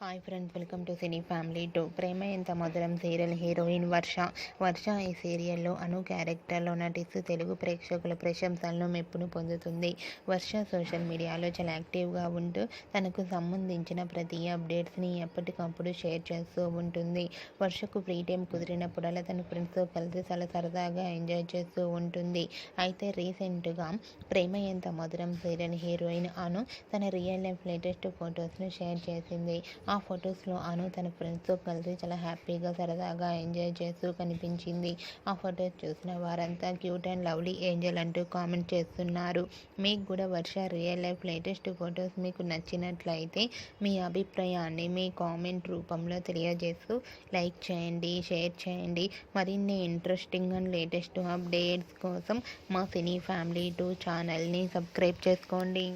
Hi friends, welcome to cine family 2. ప్రేమ ఎంత మధురం serial heroine వర్ష ఈ సీరియల్లో అను క్యారెక్టర్లో నటిస్తూ తెలుగు ప్రేక్షకుల ప్రశంసలను మెప్పును పొందుతుంది. వర్ష సోషల్ మీడియాలో చాలా యాక్టివ్గా ఉంటూ తనకు సంబంధించిన ప్రతి అప్డేట్స్ని ఎప్పటికప్పుడు షేర్ చేస్తూ ఉంటుంది. వర్షకు ఫ్రీ టైం కుదిరినప్పుడల్లా తన ఫ్రెండ్స్తో కలిసి చాలా సరదాగా ఎంజాయ్ చేస్తూ ఉంటుంది. అయితే రీసెంట్గా ప్రేమ ఎంత మధురం సీరియల్ హీరోయిన్ అను తన రియల్ లైఫ్ లేటెస్ట్ ఫొటోస్ను షేర్ చేసింది. ఆ ఫొటోస్లో అను తన ఫ్రెండ్స్తో కలిసి చాలా హ్యాపీగా సరదాగా ఎంజాయ్ చేస్తూ కనిపించింది. ఆ ఫొటోస్ చూసిన వారంతా క్యూట్ అండ్ లవ్లీ ఏంజల్ అంటూ కామెంట్ చేస్తున్నారు. మీకు కూడా వర్ష రియల్ లైఫ్ లేటెస్ట్ ఫొటోస్ మీకు నచ్చినట్లయితే మీ అభిప్రాయాన్ని మీ కామెంట్ రూపంలో తెలియజేస్తూ లైక్ చేయండి, షేర్ చేయండి. మరిన్ని ఇంట్రెస్టింగ్ అండ్ లేటెస్ట్ అప్డేట్స్ కోసం మా సినీ ఫ్యామిలీ 2 ఛానల్ని సబ్స్క్రైబ్ చేసుకోండి.